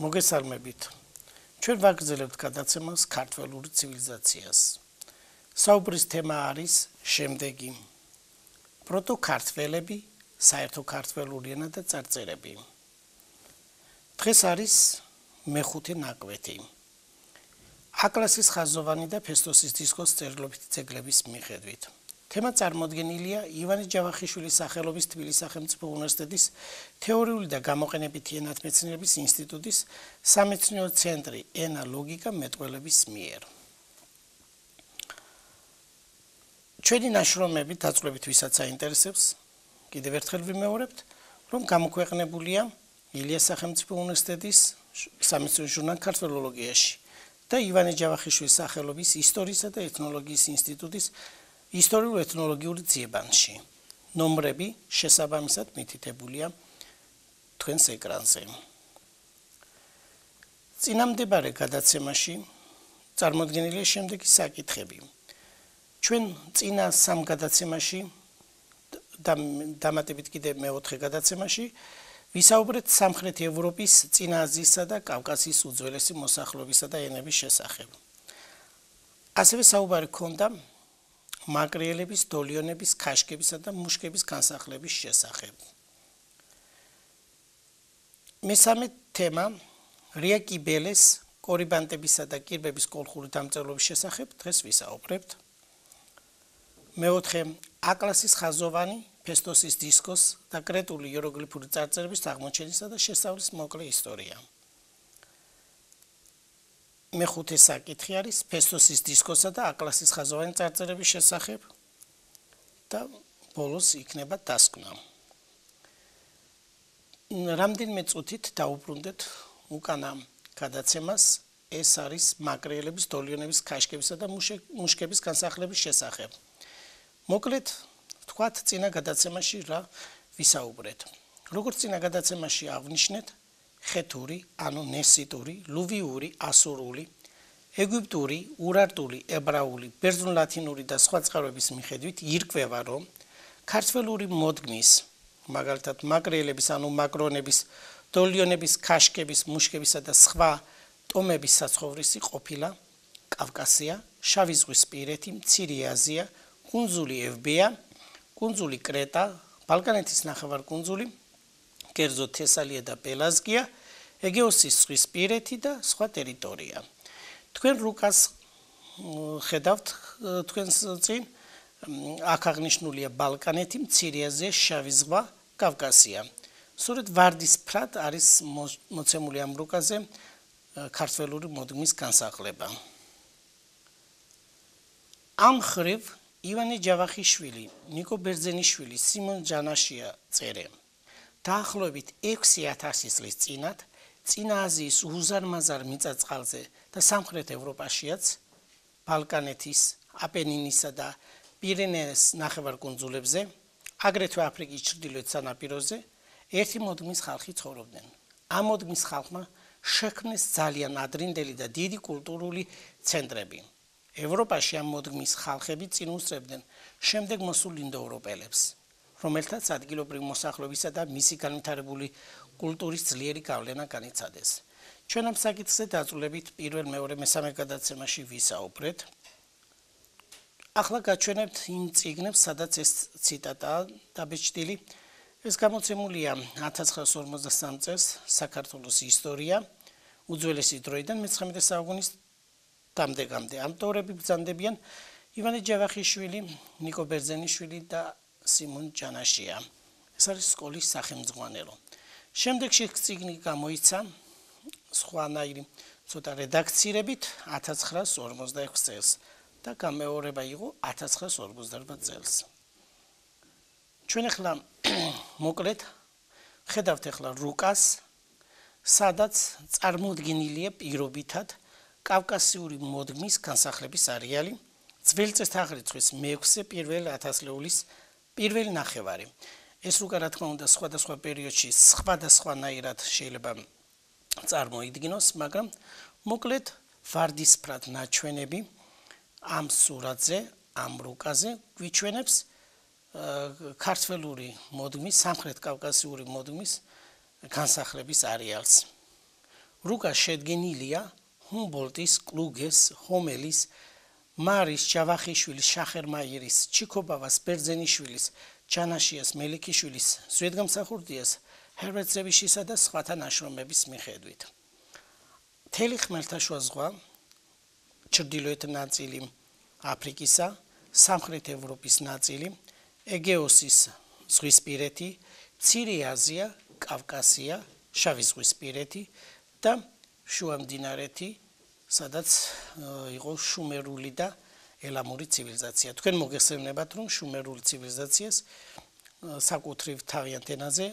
მოგესალმებით. ჩვენ ვაგრძელებთ გადაცემას ქართველური ცივილიზაციას. საუბრის თემა არის შემდეგი: პროტო-ქართველები, საერთო ქართველური ენა და წარწერები. დღეს არის მეხუთე ნაკვეთი. აკლასის ხაზოვანი და ფესტოსის დისკოს წერილობითი ძეგლების მიხედვით. თემა წარმოდგენილია ივანე ჯავახიშვილის სახელობის თბილისის სახელმწიფო უნივერსიტეტის თეორიული და გამოყენებითი ენათმეცნიერების ინსტიტუტის სამეცნიერო ცენტრი ენა ლოგიკა მეტყველების მიერ. ჩვენი ნაშრომები დაწვრილებით ვისაც აინტერესებს, კიდევ ერთხელ ვიმეორებთ, რომ გამოქვეყნებულია ილიას სახელმწიფო უნივერსიტეტის სამეცნიერო ჟურნალ ქართველოლოგიაში და ივანე ჯავახიშვილის სახელობის ისტორიისა და ეთნოლოგიის ინსტიტუტის ისტორიულ-ეთნოლოგიური ძიებანში. ნომრები შესაბამისად მითითებულია თქვენს ეკრანზე. წინამდებარე გადაცემაში წარმოდგენილია შემდეგი საკითხები. ჩვენ წინა სამ გადაცემაში და დამატებით კიდევ მეოთხე გადაცემაში ვისაუბრეთ სამხრეთ ევროპის, წინა აზიისა და კავკასიის უძველესი მოსახლეობისა და ენების შესახებ. ასევე საუბარი ჰქონდა მაკრიელების, დოლიონების, ქაშკებისა და მუშკების განსახლების შესახებ. მესამე თემა რია კიბელეს, კორიბანტებისა და კირბების კოლხური დამწერლობის შესახებ დღეს ვისაუბრებთ. მეოთხე აკლასის ხაზოვანი, ფესტოსის დისკოს და კრეტული იეროგლიფური წარწერების აღმოჩენისა და შესწავლის მოკლე ისტორია. მეხუთე საკითხი არის ფესტოსის დისკოსა და აკლასის ხაზოვანი წარწერების შესახებ და ბოლოს იქნება დასკვნა. რამდენიმე წუთით დავუბრუნდეთ უკანა გადაცემას, ეს არის მაკრიელების, დოლიონების, ქაშკებისა და მუშკების განსახლების შესახებ. მოკლედ ვთქვათ, წინა გადაცემაში რა ვისაუბრეთ. როგორც წინა გადაცემაში აღვნიშნეთ, ხეთური, ანუ ნესიტური, ლუვიური, ასურული, ეგვიპტური, ურარტული, ებრაული, ბერძნულ-ლათინური და სხვა წყაროების მიხედვით ირკვევა, რომ ქართველური მოდგმის, მაგალითად მაკრიელების, ანუ მაკრონების, დოლიონების, ქაშკების, მუშკებისა და სხვა ტომების საცხოვრისი ყოფილა კავკასია, შავი ზღვისპირეთი, მცირე აზია, კუნძული ევბეა, კუნძული კრეტა, ბალკანეთის ნახევარკუნძული, კერძო თესალია და პელაზგია, ეგეოსის ზღვისპირეთი და სხვა ტერიტორია. თქვენ რუკას ხედავთ თქვენს წინ, აქ აღნიშნულია ბალკანეთი, მცირე აზია, შავი ზღვა, კავკასია. სწორედ ვარდისფრად არის მოცემული ამ რუკაზე ქართველური მოდგმის განსახლება. ამ ხრივ ივანე ჯავახიშვილი, ნიკო ბერძენიშვილი, სიმონ ჯანაშია წერენ. დაახლოებით 6000 წლის წინათ, წინა აზიის უზარმაზარ მიწა-წყალზე და სამხრეთ ევროპაშიაც, ბალკანეთის, აპენინისა და პირენეს ნახევარკუნძულებზე, აგრეთვე აფრიკის ჩრდილოეთ სანაპიროზე, ერთი მოდგმის ხალხი ცხოვრობდნენ. ამ მოდგმის ხალხმა შექმნეს ძალიან ადრინდელი და დიდი კულტურული ცენტრები. ევროპაში ამ მოდგმის ხალხები წინ უსწრებდნენ შემდეგ მოსულ ინდოევროპელებს, რომელთაც ადგილობრივი მოსახლეობისა და მისი განვითარებული კულტურის ძლიერი გავლენა განიცადეს. ჩვენ ამ საკითხზე დაწვრილებით პირველ, მეორე, მესამე გადაცემაში ვისაუბრეთ. ახლა გაჩვენებთ იმ წიგნებს, სადაც ეს ციტატაა დაბეჭდილი. ეს გამოცემულია 1953 წელს საქართველოს ისტორია, უძველესი დროიდან მე-19 საუკუნის დამდეგამდე. ავტორები ბრძანდებიან ივანე ჯავახიშვილი, ნიკო ბერძენიშვილი და სიმონ ჯანაშია. ეს არის სკოლის სახელმძღვანელო. შემდეგში წიგნი გამოიცა სხვანაირი ცოტა რედაქცირებით 1956 წელს და გამეორება იყო 1958 წელს. ჩვენ ახლა მოკლედ ხედავთ ახლა რუკას, სადაც წარმოდგენილია პირობითად კავკასიური მოდგმის განსახლების არეალი, ძველი წელთაღრიცხვის მე-6 პირველ ათასლეულის პირველი ნახევარი. ეს რუკა რა თქმა უნდა სხვადასხვა პერიოდში სხვადასხვანაირად შეიძლება წარმოიდგინოს, მაგრამ მოკლედ ვარდისფრად ნაჩვენები ამ სურათზე, ამ რუკაზე გვიჩვენებს ქართველური მოდგმის, სამხრეთ კავკასიური მოდგმის განსახლების არეალს. რუკა შედგენილია ჰუმბოლტის, კლუგეს, ჰომელის, მარის ჯავახიშვილის, შახერმაიერის, ჩიქობავას, ბერძენიშვილის, ჯანაშიას, მელიქიშვილის, ზვიადგამსახურდიას, ჰერვეცევიშისა და სხვათა ნაშრომების მიხედვით. მთელი ხმელთაშუა ზღვა, ჩრდილოეთ ნაწილი აფრიკისა, სამხრეთ ევროპის ნაწილი, ეგეოსის ზღვისპირეთი, მცირე აზია, კავკასია, შავი ზღვისპირეთი და შუა მდინარეთი, სადაც იყო შუმერული და ელამური ცივილიზაცია. თქვენ მოგეხსენებათ, რომ შუმერული ცივილიზაციას საკუთრივ თავიანთ ენაზე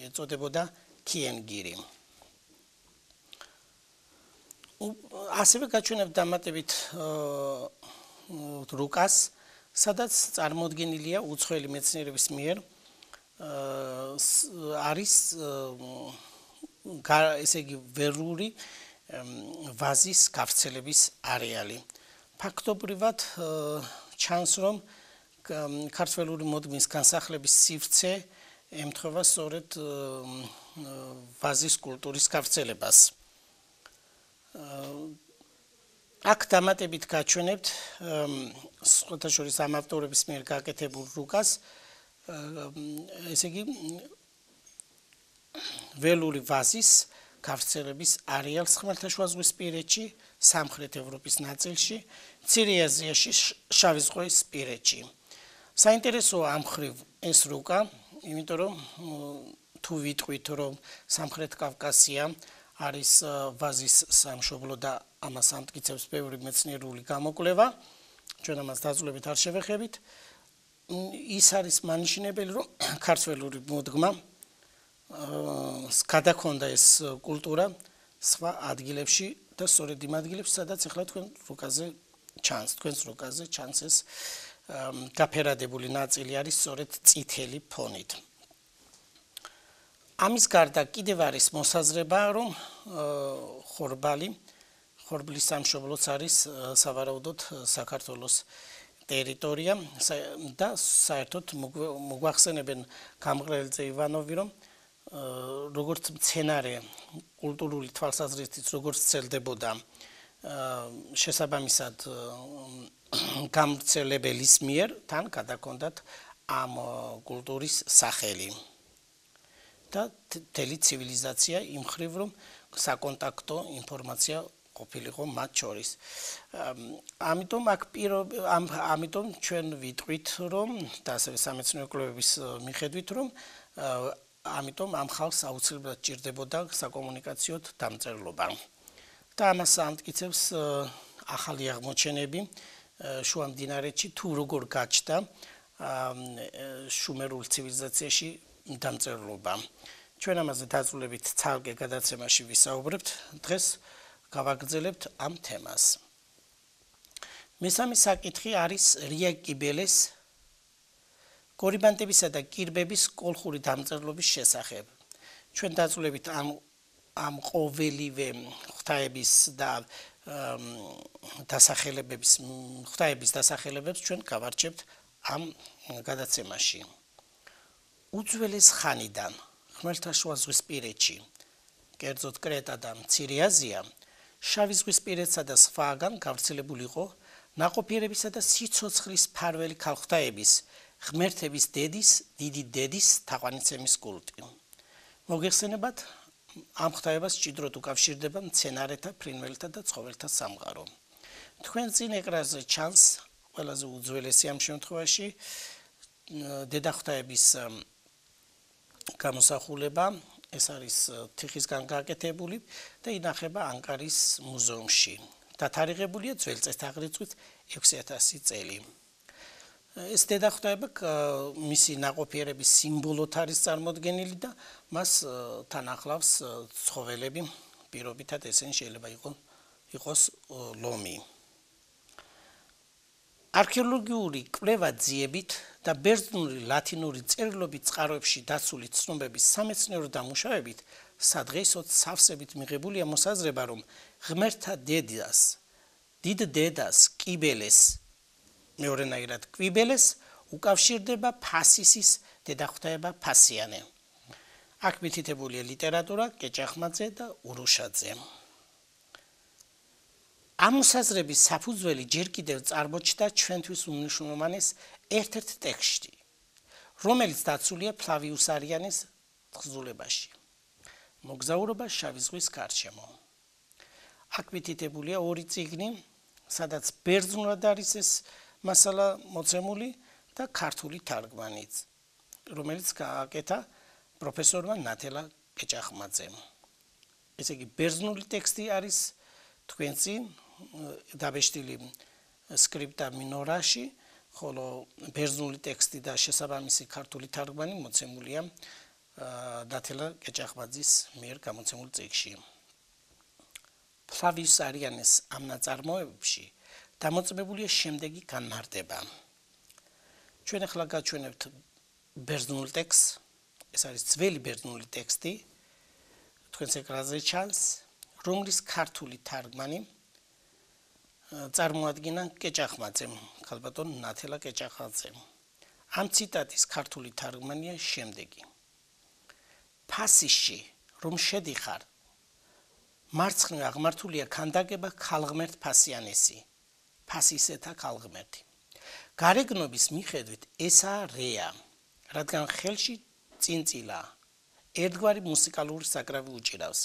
ეწოდებოდა ქიენგირი. ასევე გაჩვენებთ დამატებით რუკას, სადაც წარმოდგენილია უცხოელი მეცნიერების მიერ არის ესე იგი ვერული ვაზის გავრცელების არეალი. ფაქტობრივად ჩანს, რომ ქართველური მოდმის განსახლების სივრცე ემთხვევა სწორედ ვაზის კულტურის გავრცელებას. აქ დამატებით გაჩვენებთ სხვათა შორის ამ ავტორების მიერ გაკეთებულ რუკას, ესე იგი ველური ვაზის გავრცელების არეალს ხმელთაშუაზღვისპირეთში, სამხრეთ ევროპის ნაწილში, მცირე აზიაში, შავი ზღვისპირეთში. საინტერესოა ამ მხრივ ეს რუკა, იმიტომ რომ თუ ვიტყვით, რომ სამხრეთ კავკასია არის ვაზის სამშობლო და ამას ამტკიცებს ბევრი მეცნიერული გამოკვლევა, ჩვენ ამას დაწვრილებით არ შევეხებით, ის არის მანიშნებელი, რომ ქართველური მოდგმა გადაქონდა ეს კულტურა სხვა ადგილებში და სწორედ იმ ადგილებში, სადაც ახლა თქვენ რუკაზე ჩანს, თქვენს რუკაზე ჩანს ეს გაფერადებული ნაწილი არის სწორედ წითელი ფონით. ამის გარდა კიდევ არის მოსაზრება, რომ ხორბლის სამშობლოც არის სავარაუდოდ საქართველოს ტერიტორია და საერთოდ მოგვახსენებენ გამყრელიძე ივანოვი, რომ როგორც მცენარე კულტურული თვალსაზრისით როგორც ვრცელდებოდა შესაბამისად გამრცელებელის მიერ თან გადაქონდათ ამ კულტურის სახელი და მთელი ცივილიზაცია იმ მხრივ, რომ საკონტაქტო ინფორმაცია ყოფილიყო მათ შორის. ამიტომ ჩვენ ვიტყვით, რომ და ასევე სამეცნიერო კვლევების მიხედვით, რომ ამიტომ ამ ხალხს აუცილებლად ჭირდებოდა საკომუნიკაციოდ დამწერლობა. და ამას ამტკიცებს ახალი აღმოჩენები შუა მდინარეთში, თუ როგორ გაჩნდა შუმერულ ცივილიზაციაში დამწერლობა. ჩვენ ამაზე დაწვრილებით ცალკე გადაცემაში ვისაუბრებთ, დღეს გავაგრძელებთ ამ თემას. მესამე საკითხი არის რია კიბელეს კორიბანტებისა და კირბების კოლხური დამწერლობის შესახებ. ჩვენ დაწვრილებით ამ ყოველივე ღვთაების და ღვთაების დასახელებებს ჩვენ გავარჩევთ ამ გადაცემაში. უძველეს ხანიდან ხმელთაშუა ზღვისპირეთში, კერძოდ კრეტა და მცირე აზია, შავი ზღვისპირეთსა და სხვაგან გავრცელებული იყო ნაყოფიერებისა და სიცოცხლის მფარველი ქალღვთაების, ღმერთების დედის, დიდი დედის თაყვანიცემის კულტი. მოგეხსენებათ, ამ ღვთაებას ჭიდროდ უკავშირდება მცენარეთა, ფრინველთა და ცხოველთა სამყარო. თქვენ წინ ეკრანზე ჩანს ყველაზე უძველესი ამ შემთხვევაში დედაღვთაების გამოსახულება, ეს არის თიხისგან გაკეთებული და ინახება ანკარის მუზეუმში. დათარიღებულია ძველი წელთაღრიცხვით 6000 წელი. ეს დედაღვთაება მისი ნაყოფიერების სიმბოლოთ არის წარმოდგენილი და მას თან ახლავს ცხოველები, პირობითად ესენი შეიძლება იყოს ლომი. არქეოლოგიური კვლევა ძიებით და ბერძნული ლათინური წერილობით წყაროებში დაცული ცნობების სამეცნიერო დამუშავებით სადღეისოდ სავსებით მიღებულია მოსაზრება, რომ ღმერთთა დიდ დედას კიბელეს მეორენაირად კვიბელეს უკავშირდება ფასისის დედაღვთაება ფასიანე. აქ მითითებულია ლიტერატურა კეჭახმაძე და ურუშაძე. ამ მოსაზრების საფუძველი ჯერ კიდევ წარმოჩნდა ჩვენთვის უმნიშვნელოვანეს ერთ-ერთ ტექსტში, რომელიც დაცულია ფლავიუს არიანის თხზულებაში. მოგზაურობა შავი ზღვის გარშემო. აქ მითითებულია ორი წიგნი, სადაც ბერძნულად არის ეს მასალა მოცემული და ქართული თარგმანიც, რომელიც გააკეთა პროფესორმა ნათელა კეჭახმაძემ. ესე იგი, ბერძნული ტექსტი არის თქვენ წინ დაბეჭდილი სკრიპტა მინორაში, ხოლო ბერძნული ტექსტი და შესაბამისი ქართული თარგმანი მოცემულია ნათელა კეჭახმაძის მიერ გამოცემულ წიგნში. ფლავიუს არიანის ამ ნაწარმოებებში დამოწმებულია შემდეგი განმარტება. ჩვენ ახლა გაჩვენებთ ბერძნულ ტექსტს, ეს არის ძველი ბერძნული ტექსტი, თქვენს ეკრანზე ჩანს, რომლის ქართული თარგმანი წარმოადგენდა კეჭახმაძემ, ქალბატონ ნათელა კეჭახმაძემ. ამ ციტატის ქართული თარგმანია შემდეგი. ფასისში, რომ შედიხარ, მარცხნივ აღმართულია ქანდაკება ქალღმერთ ფასიანესი, ფასისეთა ქალღმერთი. გარეგნობის მიხედვით ესაა რეა, რადგან ხელში წინწილა, ერთგვარი მუსიკალური საკრავი უჭირავს.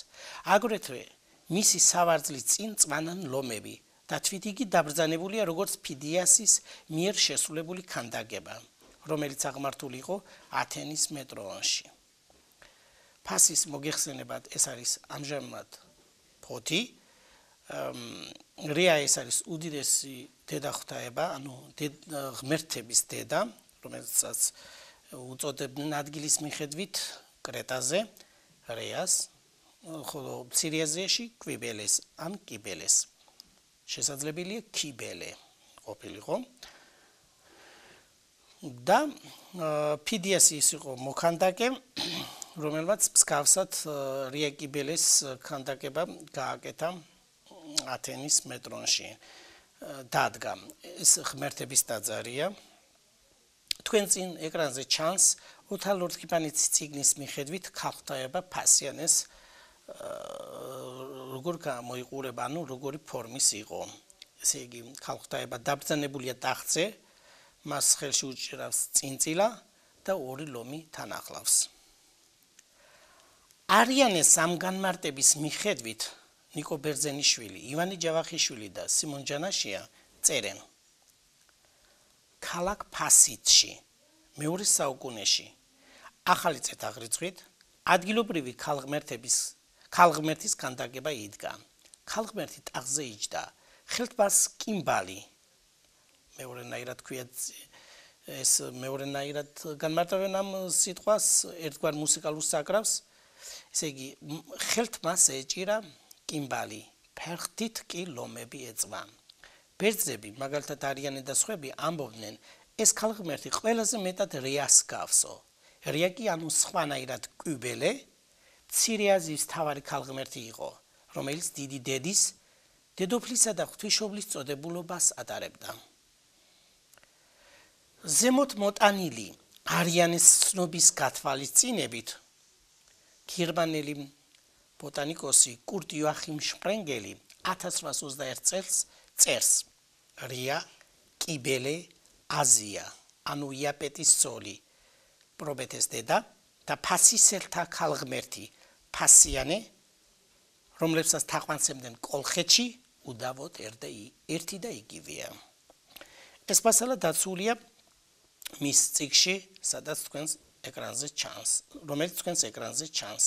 აგრეთვე მისი სავარძლის წინ წვანან ლომები და თვით იგი დაბრძანებულია როგორც ფიდიასის მიერ შესრულებული ქანდაკება, რომელიც აღმართული იყო ათენის მეტროონში. ფასის მოგეხსენებათ, ეს არის ამჟამად ფოთი, რეა ეს არის უდიდესი დედაღვთაება, ანუ ღმერთების დედა, რომელსაც უწოდებდნენ ადგილის მიხედვით კრეტაზე რეას, ხოლო მცირე აზიაში კვიბელეს ან კიბელეს. შესაძლებელია კიბელე ყოფილიყო. და ფიდიასი ის იყო მოქანდაკე, რომელმაც მსგავსად რია კიბელეს ქანდაკება გააკეთა ათენის მეტრონში. დადგა. ეს ღმერთების ტაძარია. თქვენ წინ ეკრანზე ჩანს ოთარ ლორთქიფანიძის წიგნის მიხედვით ქალღმერთება ფასიანეს როგორ გამოიყურება, ანუ როგორი ფორმის იყო. ესე იგი, ქალღმერთება დაბრძანებულია ტახტზე, მას ხელში უჭირავს წინწილა და ორი ლომი თან ახლავს. არიანეს ამ განმარტების მიხედვით ნიკო ბერძენიშვილი, ივანე ჯავახიშვილი და სიმონ ჯანაშია წერენ. ქალაქ ფასიდში, მეორე საუკუნეში, ახალი წეთაღრიცხვით, ადგილობრივი ქალღმერთის ქანდაკება იდგა. ქალღმერთი ტახტზე იჯდა, ხელთბას კიმბალი, მეორენაირად ქვია ეს მეორენაირად განმარტებენ ამ სიტყვას, ერთგვარ მუსიკალურ საკრავს. ესე იგი, ხელთმას ეჭირა კიმბალი, ფერხთით კი ლომები ეწვა. ბერძნები, მაგალითად არიანე და სხვები ამბობდნენ, ეს ქალღმერთი ყველაზე მეტად რეას გავსო. რია კი ანუ სხვანაირად კვიბელე, მცირე აზიის მთავარი ქალღმერთი იყო, რომელიც დიდი დედის, დედოფლისა და ღვთისმშობლის წოდებულობას ატარებდა. ზემოთ მოტანილი არიანეს ცნობის გათვალისწინებით გერმანელი ბოტანიკოსი კურტ იოახიმ შპრენგელი 1821 წელს წერს რია კიბელე აზია, ანუ იაპეტის ცოლი, პრობეთეს დედა და ფასისელთა ქალღმერთი ფასიანე, რომლებსაც თაყვანცემდნენ კოლხეთში, უდავოდ ერთი და იგივეა. ეს მასალა დაცულია მის წიგნში, სადაც თქვენს ეკრანზე ჩანს, რომელიც თქვენს ეკრანზე ჩანს.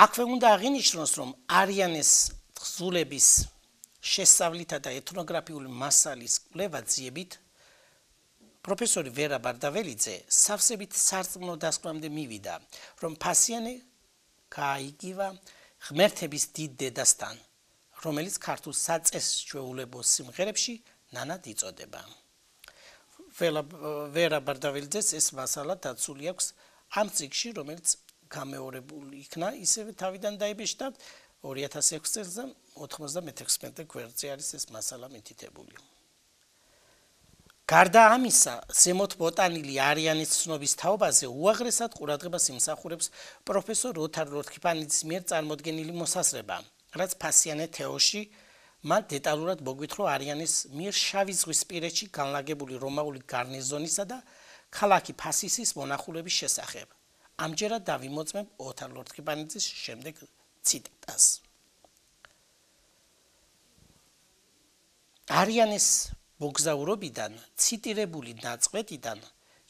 აქვე უნდა აღინიშნოს, რომ არიანეს თხზულების შესწავლითა და ეთნოგრაფიული მასალის კვლევა ძიებით პროფესორი ვერა ბარდაველიძე სავსებით სარწმუნო დასკვნამდე მივიდა, რომ ფასიანე გაიგივა ღმერთების დიდ დედასთან, რომელიც ქართულ საწესჩვეულებო სიმღერებში ნანად იწოდება. ვერა ბარდაველიძეს ეს მასალა დაცული აქვს ამ წიგნში, რომელიც გამეორებული იქნა, ისევე თავიდან დაიბეჭდა 2006 წელს და 96 გვერდზე არის ეს მასალა მითითებული. გარდა ამისა, ზემოთ ბოტანილი არიანის ცნობის თაობაზე უაღრესად ყურადღებას იმსახურებს პროფესორ ოთარ ლორთქიფანიძის მიერ წარმოდგენილი მოსაზრება, რაც ფასიანე თეორიაში მან დეტალურად მოგვითხრო არიანის მიერ შავი ზღვისპირეთში განლაგებული რომაული გარნიზონისა და ქალაქი ფასისის მონახულების შესახებ. ამჯერად დავიმოწმებ ოთარ ლორთქიფანიძის შემდეგ ციტატას. არიანის მოგზაურობიდან ციტირებული ნაწყვეტიდან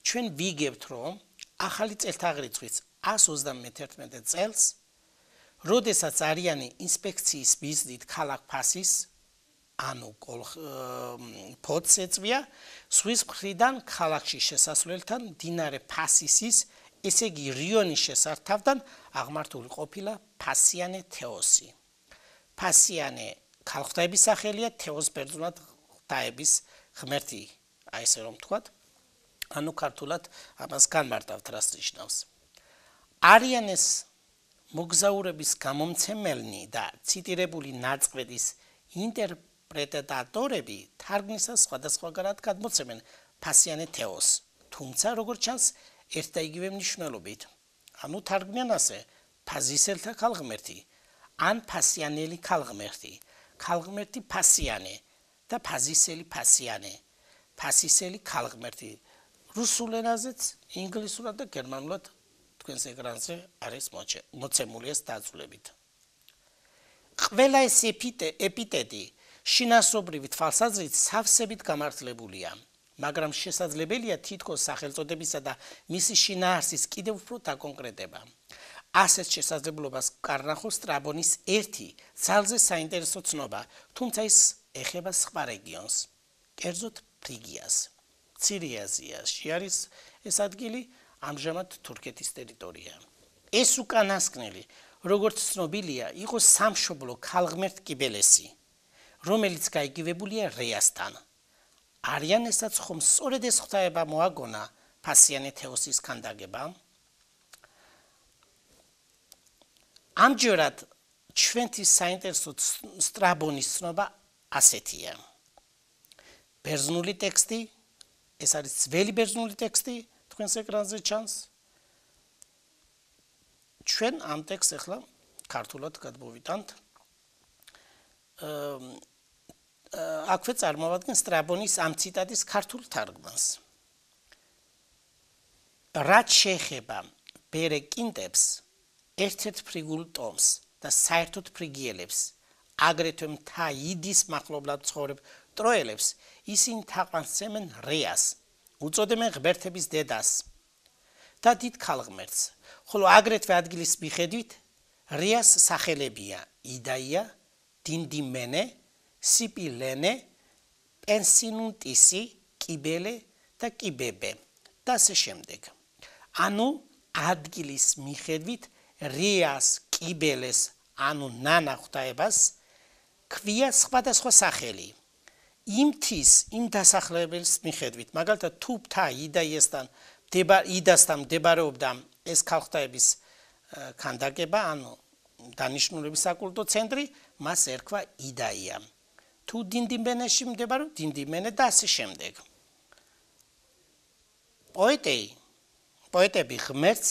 ჩვენ ვიგებთ, რომ ახალი წელთაღრიცხვის 151 წელს, როდესაც არიანი ინსპექციის მიზნით ქალაქ ფასის, ანუ ფოთს ეწვია, ზღვის მხრიდან ქალაქში შესასვლელთან მდინარე ფასისის, ესე იგი რიონის შესართავთან აღმართული ყოფილა ფასიანე თეოსი. ფასიანე ქალღმერთების სახელია, თეოს ბერძნულად ღვთაების ღმერთი, აი ესე რომ ვთქვათ, ანუ ქართულად ამას განმარტავთ, რას ნიშნავს. არიანეს მოგზაურების გამომცემელნი და ციტირებული ნაწყვეტის ინტერპრეტატორები თარგმნისას სხვადასხვაგვარად გადმოცემენ ფასიანე თეოს, თუმცა როგორც ჩანს ერთ და იგივე მნიშვნელობით. ანუ თარგმნიან ასე: ფაზისელთა ქალღმერთი, ან ფასიანელი ქალღმერთი, ქალღმერთი ფასიანე და ფაზისელი ფასიანე, ფასისელი ქალღმერთი. რუსულ ენაზეც, ინგლისურად და გერმანულად თქვენს ეკრანზე არის მოცემული ეს დაწვრილებით. ყველა ეს ეპიტეტი შინასობრივი თვალსაზრისით სავსებით გამართლებულია, მაგრამ შესაძლებელია თითქოს სახელწოდებისა და მისი შინაარსის კიდევ უფრო დაკონკრეტება. ასეთ შესაძლებლობას კარნახობს სტრაბონის ერთი ძალზე საინტერესო ცნობა, თუმცა ის ეხება სხვა რეგიონს, კერძოდ ფრიგიას. მცირე აზიაში არის ეს ადგილი, ამჟამად თურქეთის ტერიტორია. ეს უკანასკნელი, როგორც ცნობილია, იყო სამშობლო ქალღმერთ კიბელესი, რომელიც გაიგივებულია რეასთან. არიანესაც ხომ სწორედ ეს ღვთაება მოაგონა ფასიანე თეოსის ქანდაგება? ამჯერად ჩვენთვის საინტერესო სტრაბონის ცნობა ასეთია. ბერძნული ტექსტი, ეს არის ძველი ბერძნული ტექსტი, თქვენს ეკრანზე ჩანს. ჩვენ ამ ტექსტს ახლა ქართულად გადმოვიტანთ. აქვე წარმოვადგენ სტრაბონის ამ ციტატის ქართულ თარგმანს. რაც შეეხება ბერეკინტებს, ერთ-ერთ ფრიგულ ტომს და საერთოდ ფრიგიელებს, აგრეთვე მთა იდის მახლობლად ცხოვრებ ტროელებს, ისინი თაყვანს სცემენ რეას, უწოდებენ ღმერთების დედას და დიდ ქალღმერთს, ხოლო აგრეთვე ადგილის მიხედვით რეას სახელებია იდაია, დინდიმენე, სიპილენე, პენსინუნტისი, კიბელე და კიბებე და ასე შემდეგ. ანუ ადგილის მიხედვით რეას, კიბელეს, ანუ ნანა ღვთაებას ქვია სხვადასხვა სახელი. იმთის, იმ დასახლებების მიხედვით, მაგალითად თუ მთა იდასთან მდებარეობდა ეს ქალღმერთების ქანდაკება, ანუ დანიშნულების საკულტო ცენტრი, მას ერქვა იდაია. თუ დინდიმენეში მდებარეობდა დინდიმენე და ასე შემდეგ. პოეტები ღმერთს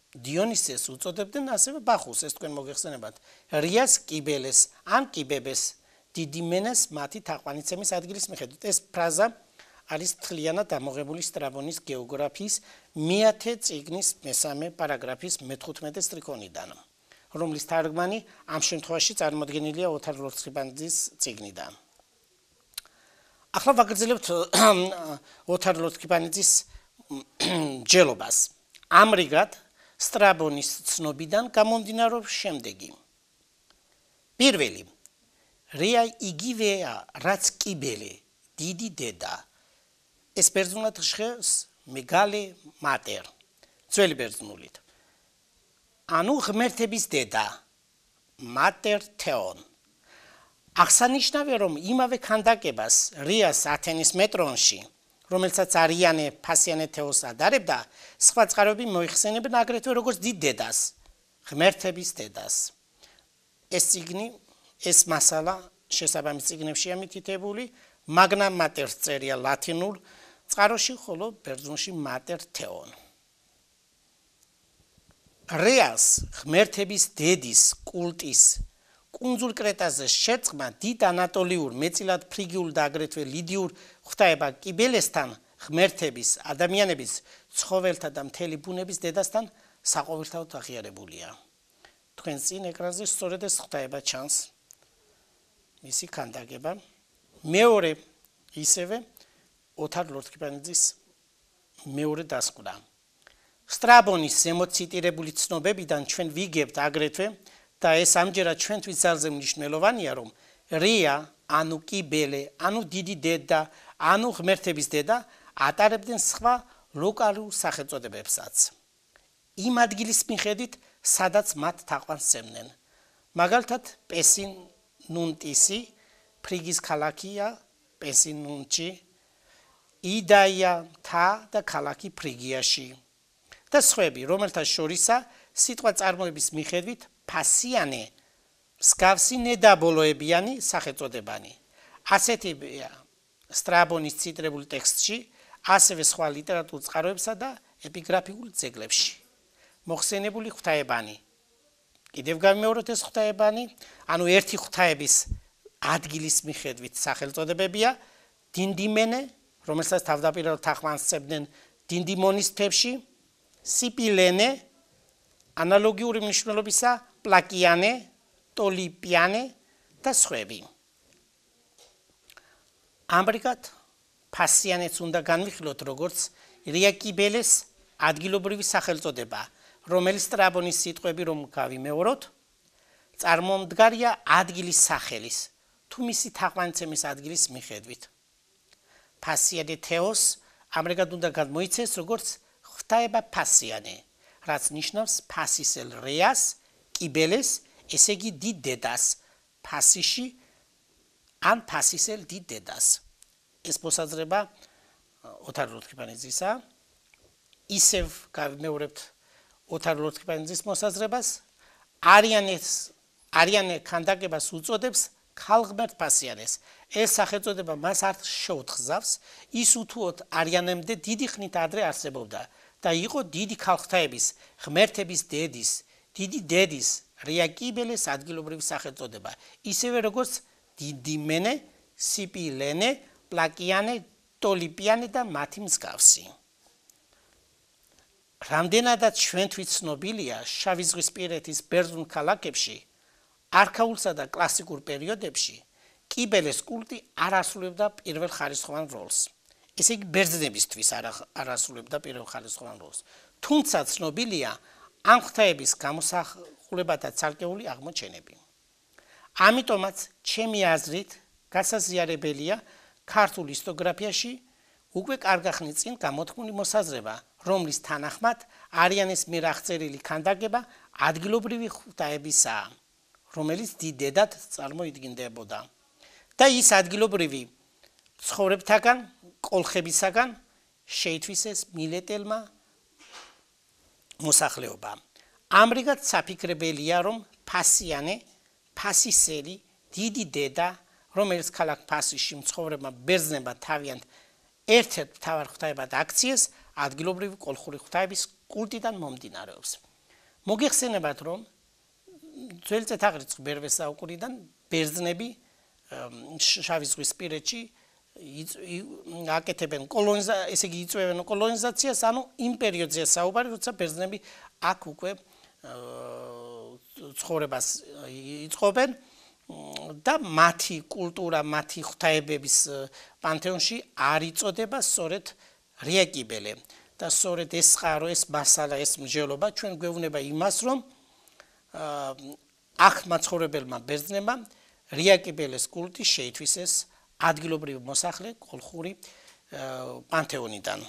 დიონისეს უწოდებდნენ ასევე ბახურს, ეს თქვენ მოგეხსენებათ, რიას კიბელეს ან კიბებეს, დიდიმენეს მათი თაყვანიცემის ადგილის მიხედვით. ეს ფრაზა არის თლიანად ამოღებული სტრაბონის გეოგრაფიის მეათე წიგნის მესამე პარაგრაფის მე-15 სტრიქონიდან, რომლის თარგმანი ამ შემთხვევაში წარმოდგენილია ოთარ ლორთქიფანიძის წიგნიდან. ახლა ვაგრძელებთ ოთარ ლორთქიფანიძის ჯელობას. ამრიგად სტრაბონის ცნობიდან გამომდინარეობს შემდეგი. პირველი, რეა იგივეა, რაც კიბელე, დიდი დედა. ეს ბერძნულად ჟღერს მეგალე მატერ, ძველი ბერძნულით. ანუ ღმერთების დედა, მატერ თეონ. აღსანიშნავია, რომ იმავე ქანდაკებას რეას ათენის მეტრონში, რომელსაც არიანე ფასიანე თეოს ადარებდა, სხვა წყაროები მოიხსენებენ აგრეთვე როგორც დიდ დედას, ღმერთების დედას. ეს წიგნი, ეს მასალა შესაბამის წიგნებშია მითითებული, მაგნა მატერს წერია ლათინურ წყაროში, ხოლო ბერძნულში mater theon. რეას ღმერთების დედის კულტის კუნძულ კრეტაზე შეწყმა დიდ ანატოლიურ, მეტწილად ფრიგიულ და აგრეთვე ლიდიურ ღვთაება კიბელესთან ღმერთების, ადამიანების, ცხოველთა და მთელი ბუნების დედასთან საყოველთაოდ აღიარებულია. თქვენ წინ ეკრანზე სწორედ ეს ღვთაება ჩანს. მისი ქანდაკება. მეორე ისევე ოთარ ლორთქიფანიძის მეორე დასკვნა. სტრაბონის ზემოციტირებული ცნობებიდან ჩვენ ვიგებთ აგრეთვე და ეს ამჯერად ჩვენთვის ძალზე მნიშვნელოვანია, რომ რია, ანუ კიბელე, ანუ დიდი დედა, ანუ ღმერთების დედა ატარებდნენ სხვა ლოკალურ სახელწოდებებსაც. იმ ადგილის მიხედვით, სადაც მათ თაყვანს სცემდნენ. მაგალითად, პესინუნტისი, ფრიგის ქალაქია, პესინუნჩი, იდაია მთა და ქალაქი ფრიგიაში. და სხვები, რომელთა შორისა სიტყვა წარმოების მიხედვით ფასიანე, მსგავსი ნედაბოლოებიანი სახელწოდებანი. ასეთია სტრაბონის ციტირებულ ტექსტში, ასევე სხვა ლიტერატურულ წყაროებსა და ეპიგრაფიულ ძეგლებში. მოხსენებული ღვთაებანი. კიდევ გამიმეოროთ ეს ღვთაებანი, ანუ ერთი ღვთაების ადგილის მიხედვით სახელწოდებებია დინდიმენე, რომელსაც თავდაპირველად თაყვანს სცემდნენ დინდიმონის მთებში, სიპილენე, ანალოგიური მნიშვნელობისა პლაკიანე, ტოლიპიანე და სხვები. ამრიგად, ფასიანეც უნდა განვიხილოთ როგორც რია კიბელეს ადგილობრივი სახელწოდება, რომელიც სტრაბონის სიტყვები რომ გავიმეოროთ, წარმომდგარია ადგილის სახელის, თუ მისი თაყვანცემის ადგილის მიხედვით. ფასიანე თეოს ამრიგად უნდა გამოიცეს როგორც ღვთაება ფასიანე, რაც ნიშნავს ფასისელ რეას, კიბელეს, ესე იგი დიდ დედას, ფასიში ან ფასისელ დიდ დედას. ეს მოსაზრება ოთარ ლორთქიფანიძისა. ისევ გავიმეორებთ ოთარ ლორთქიფანიძის მოსაზრებას, არიანე ქანდაკებას უწოდებს ქალღმერთ ფასიანეს. ეს სახელწოდება მას არ შეუთხზავს, ის უთუოდ არიანემდე დიდი ხნით ადრე არსებობდა და იყო დიდი ქალღმერთების, ღმერთების დედის, დიდი დედის რია კიბელეს ადგილობრივი სახელწოდება, ისევე როგორც დინდიმენე, სიპილენე, პლაკიანე, ტოლიპიანე და მათი მსგავსი. რამდენადაც ჩვენთვის ცნობილია, შავი ზღვისპირეთის ბერძნულ ქალაქებში, არქაულსა და კლასიკურ პერიოდებში კიბელეს კულტი არ ასრულებდა პირველხარისხოვან როლს. ესე იგი ბერძნებისთვის არ ასრულებდა პირველხარისხოვან როლს. თუმცა ცნობილია ამ ღვთაების გამოსახულებათა ცალკეული აღმოჩენები. ამიტომაც ჩემი აზრით გასაზიარებელია ქართულ ისტორიოგრაფიაში უკვე კარგახნით წინ გამოთქმული მოსაზრება, რომლის თანახმად არიანეს მიერ აღწერილი ქანდაკება ადგილობრივი ღვთაებისაა, რომელიც დიდ დედად წარმოიდგინდებოდა. და ის ადგილობრივი ცხოვრებთაგან, კოლხებისაგან შეითვისეს მილეტელმა მოსახლეობამ. ამრიგად საფიქრებელია, რომ ფასიანე, ფასისელი, დიდი დედა, რომელიც ქალაქ ფასიში მცხოვრებმა ბერძნებმა თავიანთ ერთ-ერთ მთავარ ღვთაებად აქციეს, ადგილობრივი კოლხური ღვთაების კულტიდან მომდინარეობს. მოგეხსენებათ, რომ ძველი წელთაღრიცხვის მერვე საუკუნიდან ბერძნები შავი ზღვისპირეთში აკეთებენ ესე იგი იწვევენ კოლონიზაციას, ანუ იმ პერიოდზეა საუბარი, როცა ბერძნები აქ უკვე ცხოვრებას იწყობენ და მათი კულტურა, მათი ღვთაებების პანთეონში არ იწოდება სწორედ რია კიბელე. და სწორედ ეს წყარო, ეს მასალა, ეს მსჯელობა ჩვენ გვეუბნება იმას, რომ აქ მაცხოვრებელმა ბერძნებმა რია კიბელეს კულტი შეითვისეს ადგილობრივი მოსახლე კოლხური პანთეონიდან.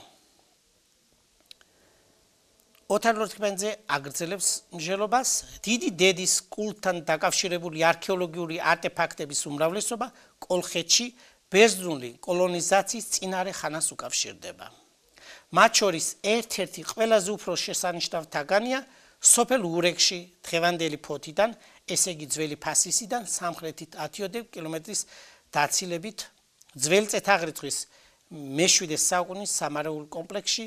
ოთარ ლორთქიფანიძე აგრძელებს მსჯელობას, დიდი დედის კულტთან დაკავშირებული არქეოლოგიური არტეფაქტების უმრავლესობა კოლხეთში ბერძნული კოლონიზაციის წინარე ხანას უკავშირდება. მათ შორის ერთ-ერთი ყველაზე უფრო შესანიშნავ თაგანია სოფელ ურეკში დღევანდელი ფოთიდან, ესე იგი ძველი ფასისიდან სამხრეთით 10 კილომეტრის დაცილებით ძველი წელთაღრიცხვის მე-7 საუკუნის სამარეულ კომპლექსში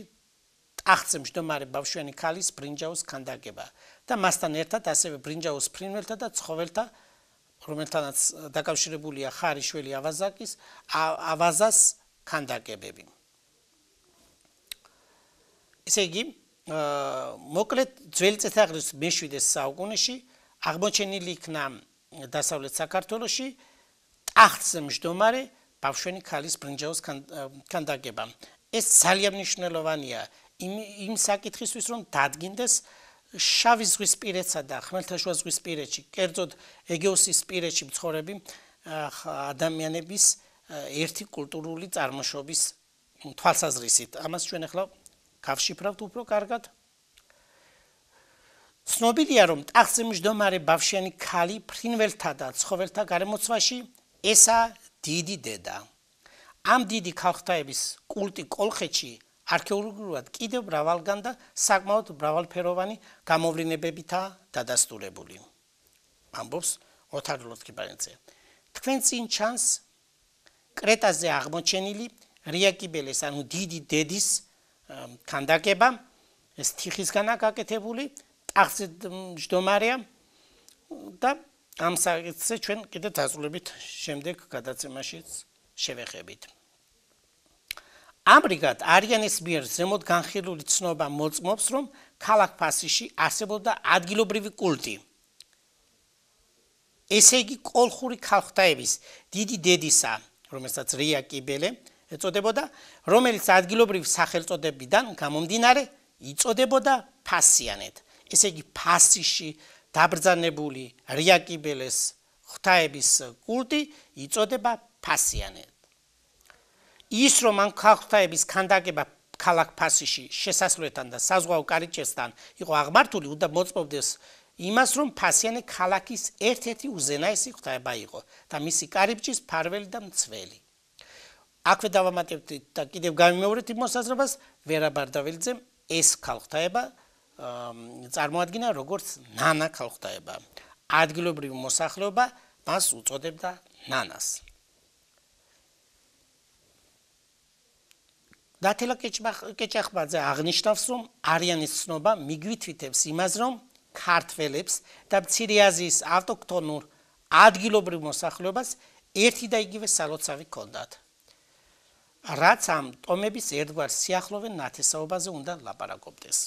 ტახტზე მჯდომარე ბავშვიანი ქალის ბრინჯაოს ქანდაკება და მასთან ერთად ასევე ბრინჯაოს ფრინველთა და ცხოველთა, რომელთანაც დაკავშირებულია ხარიშველი ავაზას ქანდაკებები. ესე იგი, მოკლედ ძველი წელთაღრიცხვის მე-7 საუკუნეში აღმოჩენილი იქნა დასავლეთ საქართველოში ტახტზე მჯდომარე ბავშვიანი ქალის ბრინჯაოს ქანდაკება. ეს ძალიან მნიშვნელოვანია იმ საკითხისთვის, რომ დადგინდეს შავი ზღვისპირეთსა და ხმელთაშუა ზღვისპირეთში, კერძოდ ეგეოსისპირეთში მცხოვრები ადამიანების ერთი კულტურული წარმოშობის თვალსაზრისით. ამას ჩვენ ახლა გავშიფრავთ უფრო კარგად. ცნობილია, რომ ტახტზე მჯდომარე ბავშვიანი ქალი ფრინველთა და ცხოველთა გარემოცვაში ესაა დიდი დედა. ამ დიდი ქალღმერთების კულტი კოლხეთში არქეოლოგიურად კიდევ მრავალგან და საკმაოდ მრავალფეროვანი გამოვლინებებითაა დადასტურებული. ამბობს ოთარ ლოთქიფანიძე. თქვენ წინ ჩანს კრეტაზე აღმოჩენილი რიაკიბელეს, ანუ დიდი დედის ქანდაკება, ეს თიხისგანაა გაკეთებული, ტახტზე მჯდომარეა და ამ საკითხზე ჩვენ კიდევ დაწვრილებით შემდეგ გადაცემაშიც შევეხებით. ამრიგად არიანის მიერ ზემოთ განხილული ცნობა მოწმობს, რომ ქალაქ ფასიში არსებობდა ადგილობრივი კულტი. ესე იგი, კოლხური ქალღმერთების დიდი დედისა, რომელსაც რიაკიბელე ეწოდებოდა, რომელიც ადგილობრივი სახელწოდებიდან გამომდინარე იწოდებოდა ფასიანეთ. ესე იგი, ფასიში დაბრძანებული რიაკიბელეს ღვთაების კულტი იწოდება ფასიანეთ. ის რომ ამ ქალღმერთების ქანდაკება ქალაქ ფასიში შესასვლელთან და საზღვაო კარიბჭესთან იყო აღმართული, უნდა მოწმობდეს იმას, რომ ფასიანი ქალაქის ერთ-ერთი უზენაესი ღვთაება იყო და მისი კარიბჭის ფარველი და მცველი. აქვე დავამატებთ და კიდევ გავიმეორეთ იმ მოსაზრებას, ვერა ბარდაველიძემ ეს ქალღმერთება წარმოადგინა როგორც ნანა ქალღმერთება. ადგილობრივი მოსახლეობა მას უწოდებდა ნანას. დათელა კეჭახბაძე აღნიშნავს, რომ არიანის ცნობა მიგვითითებს იმას, რომ ქართველებს და მცირე აზიის ავტოქთონურ ადგილობრივ მოსახლეობას ერთი და იგივე სალოცავი ჰქონდათ. რაც ამ ტომების ერთგვარ სიახლოვე ნათესაობაზე უნდა ლაპარაკობდეს.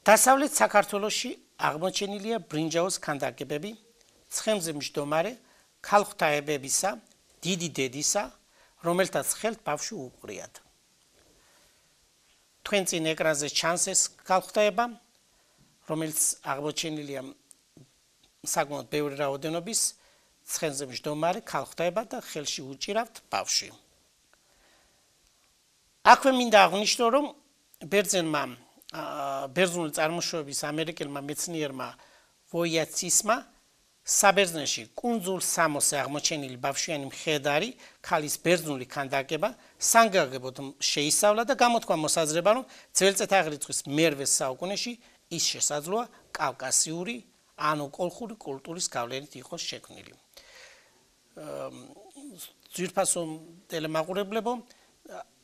დასავლეთ საქართველოში აღმოჩენილია ბრინჯაოს ქანდაკებები, ცხენზე მჯდომარე ქალღმერთებისა, დიდი დედისა, რომელთაც ხელთ ბავშვი უყრიათ. თქვენ წინ ეკრანზე ჩანს ეს ქალღმერთება, რომელიც აღმოჩენილია საკმაოდ ბევრი რაოდენობის ცხენზე მჯდომარე ქალღმერთება და ხელში უჭირავთ ბავშვი. აქვე მინდა აღვნიშნო, რომ ბერძნული წარმოშობის ამერიკელმა მეცნიერმა ვოიაცისმა საბერძნეთში კუნძულ სამოსზე აღმოჩენილი ბავშვიანი მხედარი ქალის ბერძნული ქანდაკება სანგაგებოდ შეისწავლა და გამოთქვა მოსაზრება, რომ ძველი წელთაღრიცხვის მე-8 საუკუნეში ის შესაძლოა კავკასიური ანუ კოლხური კულტურის გავლენით იყოს შექმნილი. ძვირფასო ტელემაყურებლებო,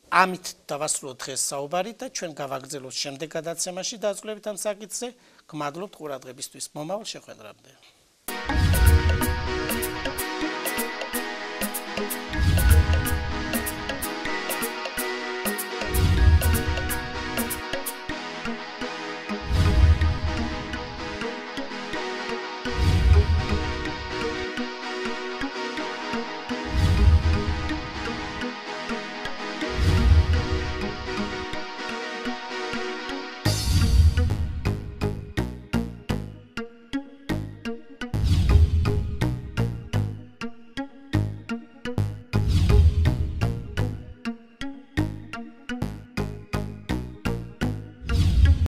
ამით დავასრულოთ დღეს საუბარი და ჩვენ გავაგრძელოთ შემდეგ გადაცემაში დაწვრილებით ამ საკითხზე. გმადლობთ ყურადღებისთვის. მომავალ შეხვედრამდე.